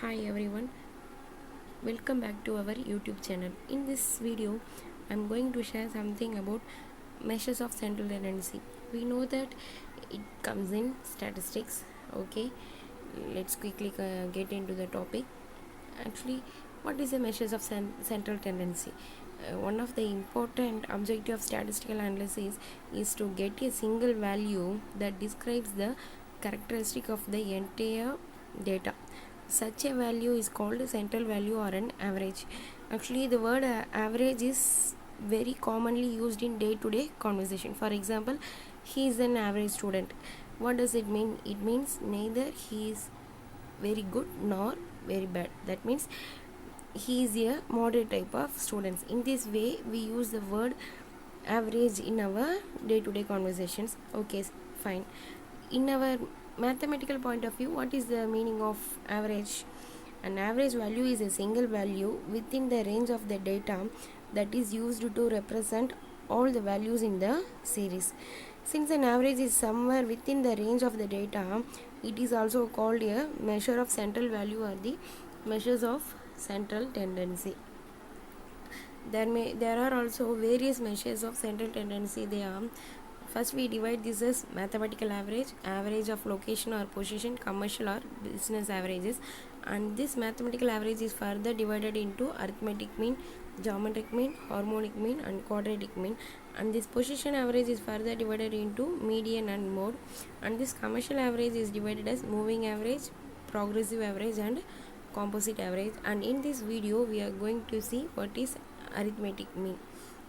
Hi everyone, welcome back to our YouTube channel. In this video, I'm going to share something about measures of central tendency. We know that it comes in statistics. Okay, let's quickly get into the topic. Actually, what is the measures of central tendency? One of the important objective of statistical analysis is to get a single value that describes the characteristic of the entire data. Such a value is called central value or an average. Actually, the word average is very commonly used in day-to-day conversation. For example, he is an average student. What does it mean? It means neither he is very good nor very bad. That means he is a moderate type of students. In this way, we use the word average in our day-to-day conversations. Okay, fine. In our mathematical point of view, what is the meaning of average? An average value is a single value within the range of the data that is used to represent all the values in the series. Since an average is somewhere within the range of the data, it is also called a measure of central value or the measures of central tendency. There are also various measures of central tendency. They are, first we divide this as mathematical average, average of location or position, commercial or business averages, and this mathematical average is further divided into arithmetic mean, geometric mean, harmonic mean and quadratic mean, and this position average is further divided into median and mode, and this commercial average is divided as moving average, progressive average and composite average. And in this video we are going to see what is arithmetic mean.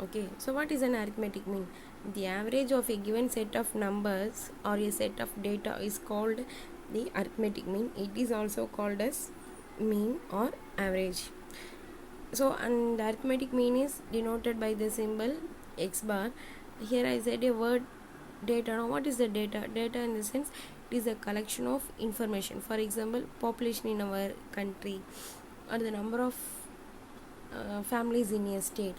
Okay, so what is an arithmetic mean? The average of a given set of numbers or a set of data is called the arithmetic mean. It is also called as mean or average. So, and the arithmetic mean is denoted by the symbol x bar. Here I said a word data. Now what is the data? Data in the sense it is a collection of information. For example, population in our country or the number of families in a state.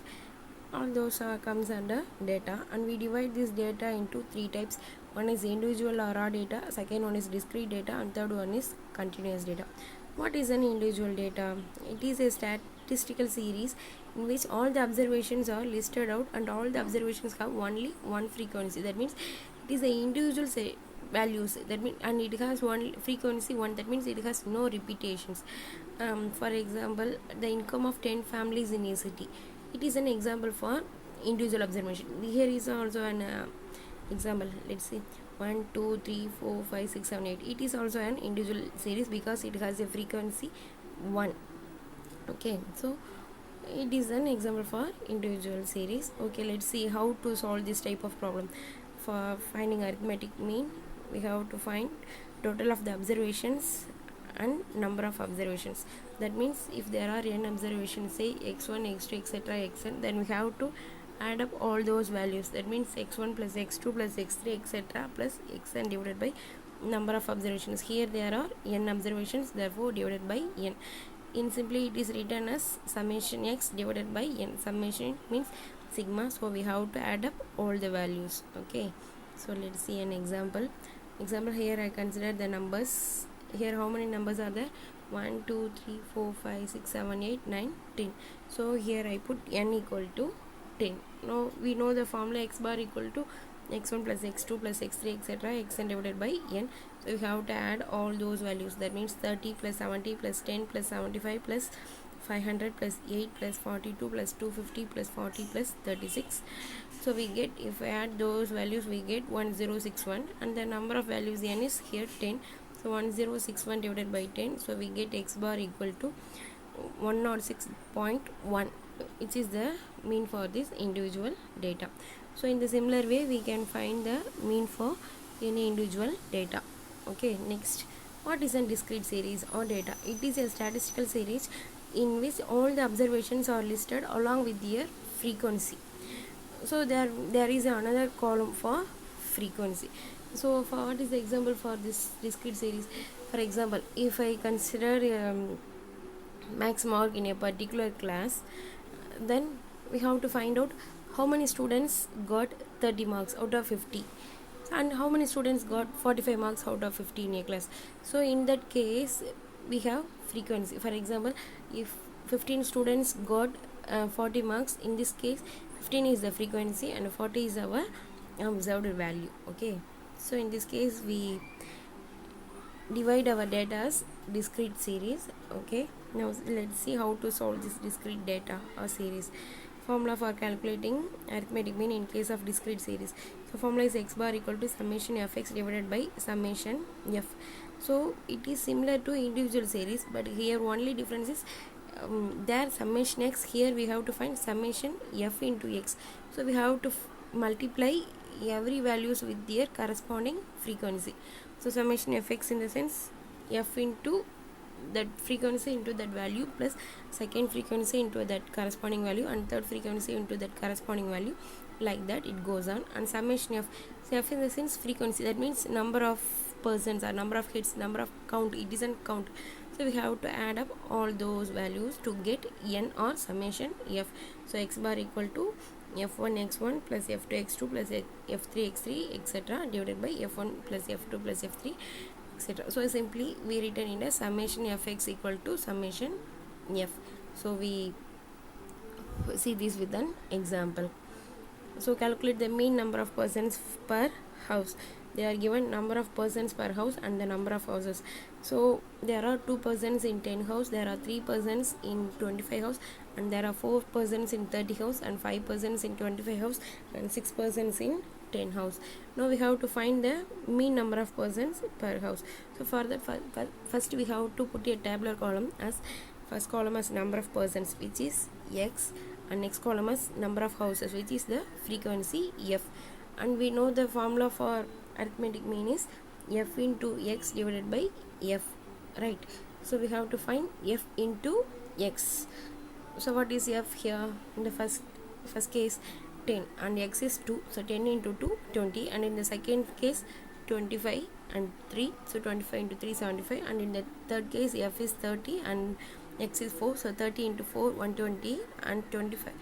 All those comes under data, and we divide this data into three types. One is individual or raw data, second one is discrete data, and third one is continuous data. What is an individual data? It is a statistical series in which all the observations are listed out and all the observations have only one frequency. That means it is the individual values, that means, and it has one frequency one, that means it has no repetitions. For example, the income of 10 families in a city, it is an example for individual observation. Here is also an example. Let's see, 1 2 3 4 5 6 7 8. It is also an individual series because it has a frequency 1. Okay, so it is an example for individual series. Okay, let's see how to solve this type of problem. For finding arithmetic mean, we have to find total of the observations and number of observations. That means if there are n observations, say x1 x2 etc xn, then we have to add up all those values. That means x1 plus x2 plus x3 etc plus xn divided by number of observations. Here there are n observations, therefore divided by n. In simply it is written as summation x divided by n. Summation means sigma, so we have to add up all the values. Okay, so let's see an example. Here I consider the numbers. Here how many numbers are there? 1 2 3 4 5 6 7 8 9 10. So here I put n equal to 10. Now we know the formula x bar equal to x1 plus x2 plus x3 etc xn divided by n. So we have to add all those values. That means 30 plus 70 plus 10 plus 75 plus 500 plus 8 plus 42 plus 250 plus 40 plus 36. So we get, if I add those values, we get 1061, and the number of values n is here 10. So 1061 divided by 10, so we get x bar equal to 106.1, which is the mean for this individual data. So in the similar way we can find the mean for any individual data. Okay, next, what is a discrete series or data? It is a statistical series in which all the observations are listed along with their frequency. So there is another column for frequency. So for what is the example for this discrete series? For example, if I consider max mark in a particular class, then we have to find out how many students got 30 marks out of 50 and how many students got 45 marks out of 50 in a class. So in that case, we have frequency. For example, if 15 students got 40 marks, in this case 15 is the frequency and 40 is our observed value. Okay, so in this case we divide our data as discrete series. Okay, now let's see how to solve this discrete data or series. Formula for calculating arithmetic mean in case of discrete series. So formula is x bar equal to summation fx divided by summation f. So it is similar to individual series, but here only difference is there summation x, here we have to find summation f into x. So we have to multiply every values with their corresponding frequency. So summation fx in the sense f into that frequency into that value plus second frequency into that corresponding value and third frequency into that corresponding value, like that it goes on. And summation f, so f in the sense frequency, that means number of persons or number of hits, number of count, it isn't count. So we have to add up all those values to get n or summation f. So x bar equal to f1 x1 plus f2 x2 plus f3 x3 etc. divided by f1 plus f2 plus f3 etc. So simply we written in a summation fx equal to summation f. So we see this with an example. So calculate the mean number of persons per house. They are given number of persons per house and the number of houses. So there are 2 persons in 10 house, there are 3 persons in 25 house, and there are 4 persons in 30 house, and 5 persons in 25 house, and 6 persons in 10 house. Now we have to find the mean number of persons per house. So for that, first we have to put a tabular column as first column as number of persons, which is x, and next column as number of houses, which is the frequency f. And we know the formula for arithmetic mean is f into x divided by f, right? So we have to find f into x. So what is f here? In the first case 10 and x is 2, so 10 into 2 20, and in the second case 25 and 3, so 25 into 3 75, and in the third case f is 30 and x is 4, so 30 into 4 120 and 25.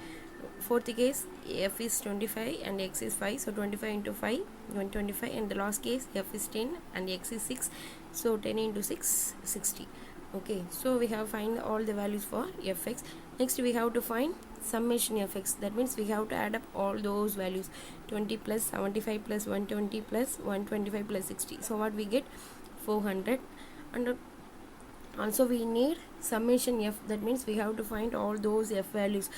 Fourth case f is 25 and x is 5, so 25 into 5 125, and the last case f is 10 and x is 6, so 10 into 6 60. Okay, so we have find all the values for fx. Next we have to find summation fx, that means we have to add up all those values, 20 plus 75 plus 120 plus 125 plus 60. So what we get? 400. And also we need summation f, that means we have to find all those f values,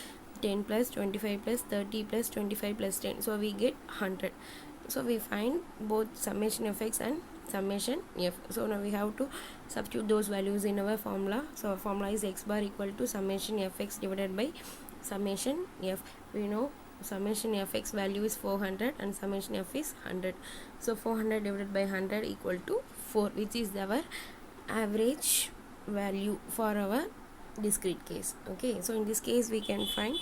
10 plus 25 plus 30 plus 25 plus 10, so we get 100. So we find both summation fx and summation f. So now we have to substitute those values in our formula. So our formula is x bar equal to summation fx divided by summation f. We know summation fx value is 400 and summation f is 100. So 400 divided by 100 equal to 4, which is our average value for our discrete case. Okay, so in this case we can find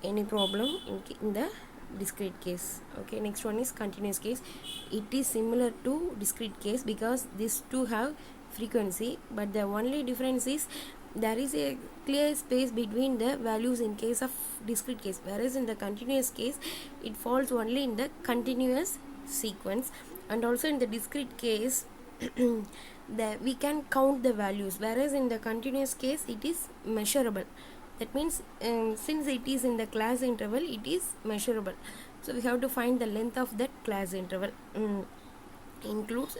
any problem in the discrete case. Okay, next one is continuous case. It is similar to discrete case because these two have frequency, but the only difference is there is a clear space between the values in case of discrete case, whereas in the continuous case it falls only in the continuous sequence. And also in the discrete case we can count the values, whereas in the continuous case it is measurable. That means since it is in the class interval, it is measurable. So we have to find the length of that class interval. Includes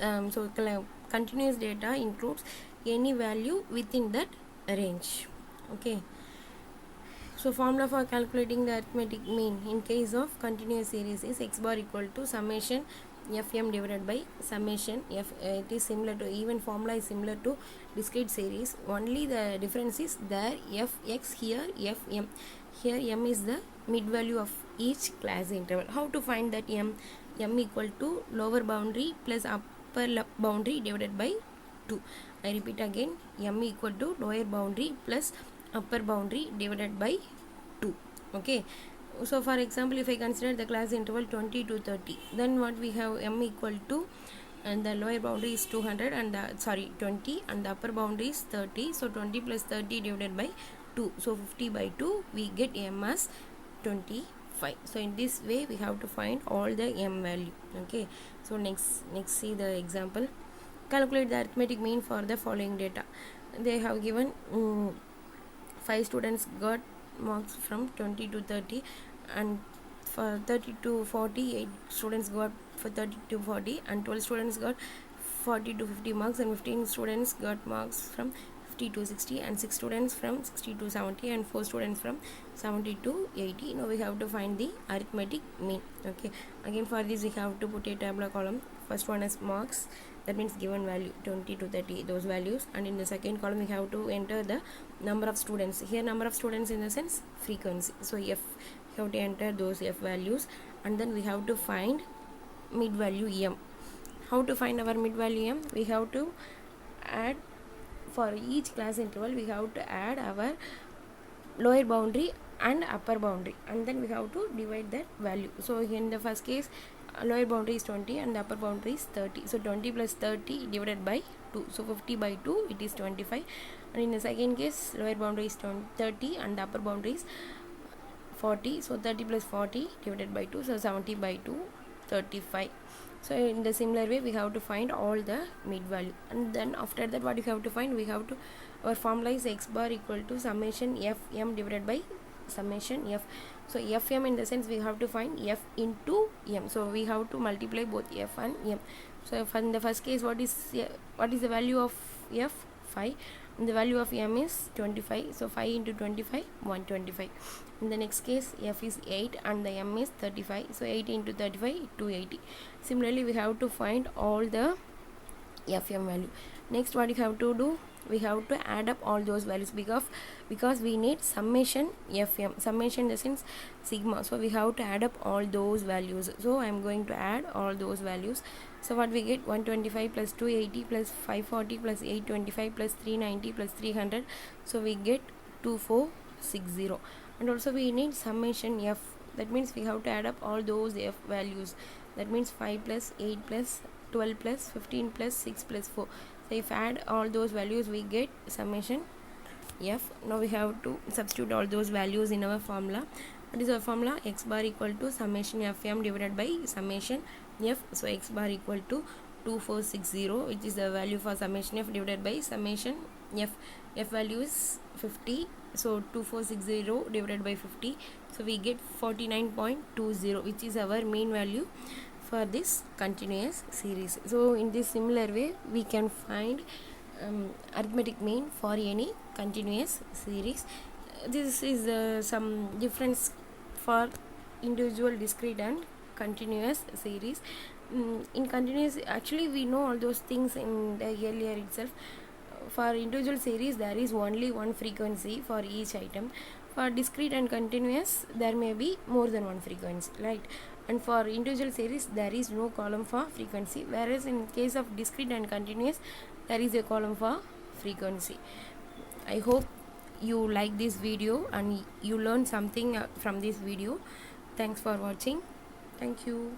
continuous data includes any value within that range. Okay, so formula for calculating the arithmetic mean in case of continuous series is x bar equal to summation fm divided by summation f. It is similar to, even formula is similar to discrete series, only the difference is there fx, here fm. Here m is the mid value of each class interval. How to find that m? M equal to lower boundary plus upper boundary divided by 2. I repeat again, m equal to lower boundary plus upper boundary divided by 2. Okay, so for example, if I consider the class interval 20 to 30, then what we have, m equal to, and the lower boundary is 200 and 20, and the upper boundary is 30, so 20 plus 30 divided by 2, so 50 by 2, we get m as 25. So in this way we have to find all the m value. Okay, so next see the example. Calculate the arithmetic mean for the following data. They have given 5 students got marks from 20 to 30, and for 30 to 40 8 students got for 30 to 40, and 12 students got 40 to 50 marks, and 15 students got marks from 50 to 60, and 6 students from 60 to 70, and 4 students from 70 to 80. Now we have to find the arithmetic mean. Okay, again for this we have to put a tabular column. First one is marks, that means given value 20 to 30, those values, and in the second column we have to enter the number of students. Here number of students in the sense frequency, so f, we have to enter those f values, and then we have to find mid value m. How to find our mid value m? We have to add, for each class interval we have to add our lower boundary and upper boundary, and then we have to divide that value. So in the first case, lower boundary is 20 and the upper boundary is 30, so 20 plus 30 divided by 2, so 50 by 2, it is 25. And in the second case, lower boundary is 30 and the upper boundary is 40, so 30 plus 40 divided by 2, so 70 by 2, 35. So in the similar way we have to find all the mid value, and then after that what we have to find, we have to, our formula is x bar equal to summation fm divided by summation f. So fm in the sense we have to find f into m, so we have to multiply both f and m. So in the first case, what is the value of f? 5, and the value of m is 25, so 5 into 25, 125. In the next case, f is 8 and the m is 35, so 8 into 35, 280. Similarly we have to find all the fm value. Next what we have to do, we have to add up all those values, because we need summation fm, summation in the sense sigma, so we have to add up all those values. So I am going to add all those values. So what we get, 125 plus 280 plus 540 plus 825 plus 390 plus 300, so we get 2460. And also we need summation f, that means we have to add up all those f values, that means 5 plus 8 plus 12 plus 15 plus 6 plus 4. So if add all those values we get summation f. Now we have to substitute all those values in our formula. What is our formula? X bar equal to summation fm divided by summation f. So x bar equal to 2460, which is the value for summation f divided by summation f. F value is 50, so 2460 divided by 50, so we get 49.20, which is our mean value for this continuous series. So in this similar way we can find arithmetic mean for any continuous series. This is some difference for individual, discrete and continuous series. In continuous, actually we know all those things in the earlier itself. For individual series there is only one frequency for each item. For discrete and continuous there may be more than one frequency, right? And for individual series there is no column for frequency, whereas in case of discrete and continuous there is a column for frequency. I hope you like this video and you learn something from this video. Thanks for watching. Thank you.